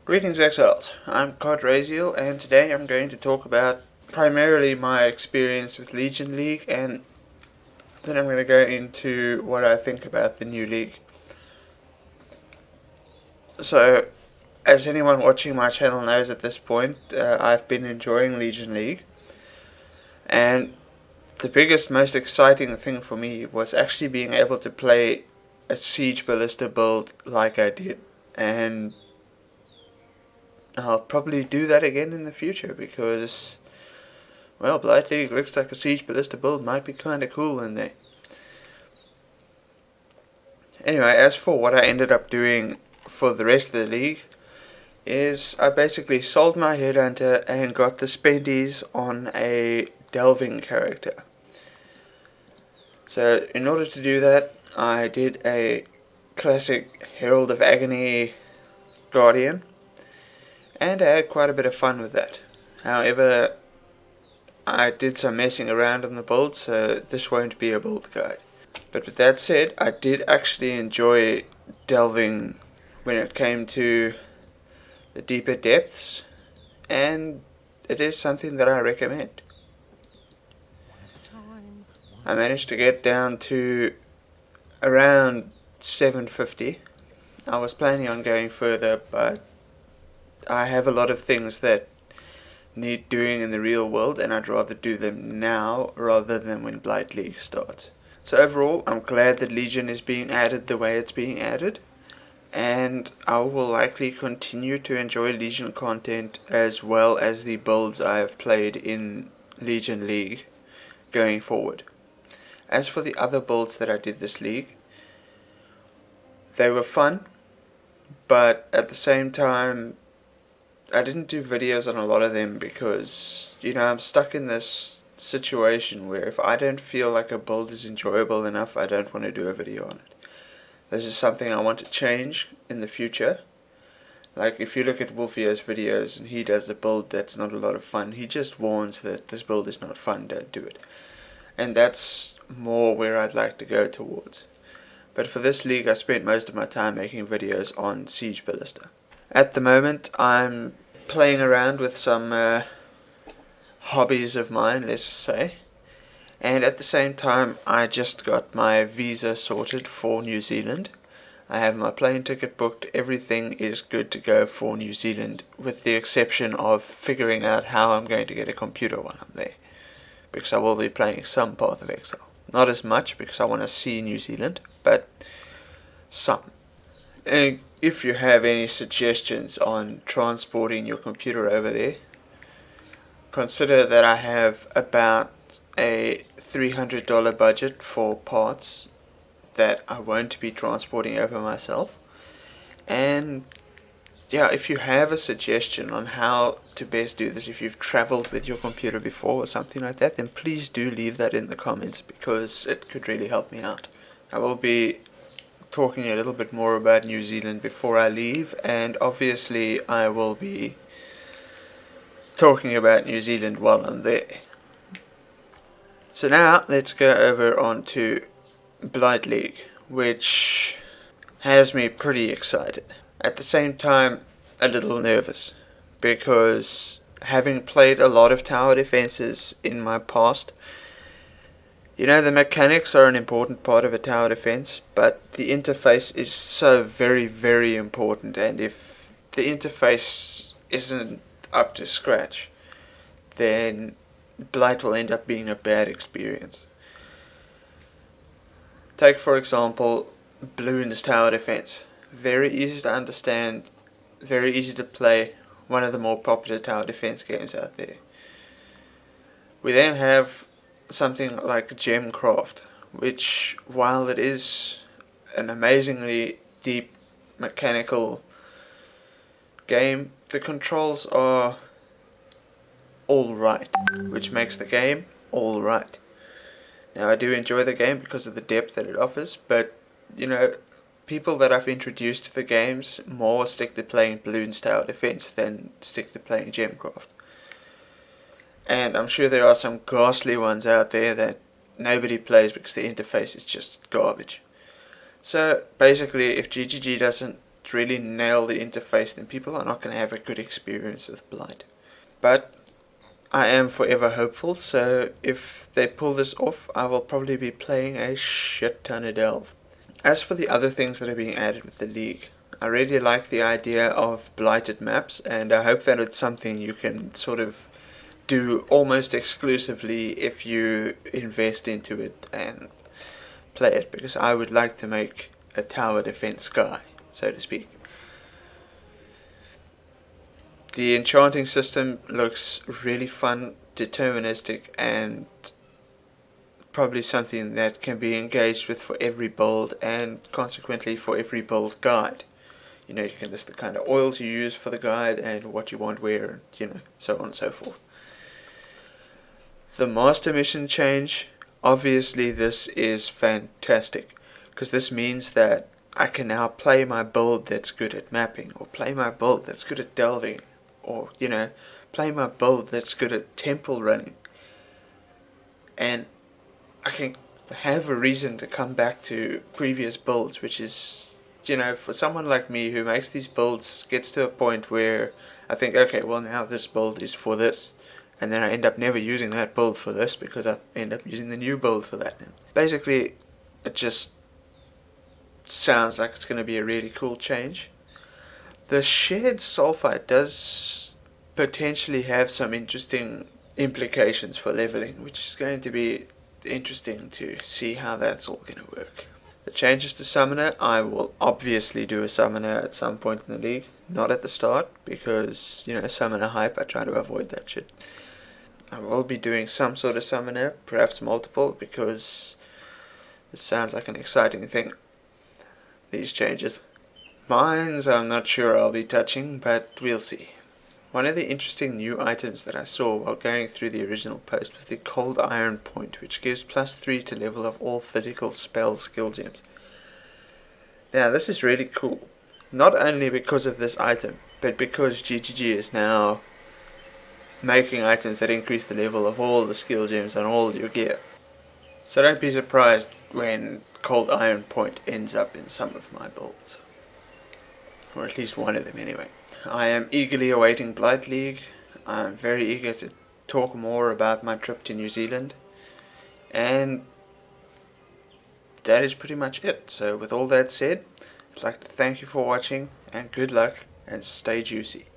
Greetings Exiles, I'm Cod Raziel and today I'm going to talk about primarily my experience with Legion League, and then I'm going to go into what I think about the new league. So, as anyone watching my channel knows at this point, I've been enjoying Legion League, and the biggest, most exciting thing for me was actually being able to play a Siege Ballista build like I did, and I'll probably do that again in the future because, well, Blight League looks like a Siege Ballista build might be kinda cool in there. Anyway, as for what I ended up doing for the rest of the league, is I basically sold my Headhunter and got the spendies on a delving character. So in order to do that, I did a classic Herald of Agony Guardian, and I had quite a bit of fun with that. However, I did some messing around on the build, so this won't be a build guide. But with that said, I did actually enjoy delving when it came to the deeper depths, and it is something that I recommend. I managed to get down to around 750. I was planning on going further, but I have a lot of things that need doing in the real world, and I'd rather do them now rather than when Blight League starts. So overall, I'm glad that Legion is being added the way it's being added, and I will likely continue to enjoy Legion content as well as the builds I have played in Legion League going forward. As for the other builds that I did this league, they were fun, but at the same time I didn't do videos on a lot of them because, I'm stuck in this situation where if I don't feel like a build is enjoyable enough, I don't want to do a video on it. This is something I want to change in the future. Like if you look at Wolfio's videos and he does a build that's not a lot of fun, he just warns that this build is not fun, don't do it. And that's more where I'd like to go towards. But for this league I spent most of my time making videos on Siege Ballista. At the moment I'm playing around with some hobbies of mine, let's say, and at the same time I just got my visa sorted for New Zealand. I have my plane ticket booked, everything is good to go for New Zealand with the exception of figuring out how I'm going to get a computer while I'm there, because I will be playing some Path of Exile. Not as much because I want to see New Zealand, but some. And if you have any suggestions on transporting your computer over there, consider that I have about a $300 budget for parts that I won't be transporting over myself. And yeah, if you have a suggestion on how to best do this, if you've traveled with your computer before or something like that, then please do leave that in the comments because it could really help me out. I will be talking a little bit more about New Zealand before I leave, and obviously I will be talking about New Zealand while I'm there. So now let's go over onto Blight League, which has me pretty excited. At the same time, a little nervous, because having played a lot of tower defenses in my past, the mechanics are an important part of a tower defense, but the interface is so very, very important, and if the interface isn't up to scratch, then Blight will end up being a bad experience. Take for example Bloons tower defense. Very easy to understand, very easy to play, one of the more popular tower defense games out there. We then have something like Gemcraft, which, while it is an amazingly deep mechanical game, the controls are alright, which makes the game alright. Now I do enjoy the game because of the depth that it offers, but people that I've introduced to the games more stick to playing Bloons Tower Defense than stick to playing Gemcraft. And I'm sure there are some ghastly ones out there that nobody plays because the interface is just garbage. So basically, if GGG doesn't really nail the interface, then people are not going to have a good experience with Blight. But I am forever hopeful, so if they pull this off, I will probably be playing a shit ton of Delve. As for the other things that are being added with the League, I really like the idea of blighted maps, and I hope that it's something you can sort of do almost exclusively if you invest into it and play it, because I would like to make a tower defense guy, so to speak. The enchanting system looks really fun, deterministic, and probably something that can be engaged with for every build, and consequently for every build guide. You know, you can list the kind of oils you use for the guide and what you want where, and, you know, so on and so forth. The master mission change, obviously this is fantastic, because this means that I can now play my build that's good at mapping, or play my build that's good at delving, or, you know, play my build that's good at temple running. And I can have a reason to come back to previous builds, which is, you know, for someone like me who makes these builds, gets to a point where I think, okay, well now this build is for this, and then I end up never using that build for this because I end up using the new build for that. Basically, it just sounds like it's going to be a really cool change. The shared sulfite does potentially have some interesting implications for leveling, which is going to be interesting to see how that's all going to work. The changes to summoner, I will obviously do a summoner at some point in the league, not at the start, because, you know, summoner hype, I try to avoid that shit. I will be doing some sort of summoner, perhaps multiple, because it sounds like an exciting thing, these changes. Mines I'm not sure I'll be touching, but we'll see. One of the interesting new items that I saw while going through the original post was the Cold Iron Point, which gives +3 to level of all physical spell skill gems. Now this is really cool, not only because of this item, but because GGG is now making items that increase the level of all the skill gems on all your gear. So don't be surprised when Cold Iron Point ends up in some of my builds. Or at least one of them anyway. I am eagerly awaiting Blight League. I'm very eager to talk more about my trip to New Zealand. And that is pretty much it. So with all that said, I'd like to thank you for watching, and good luck, and stay juicy.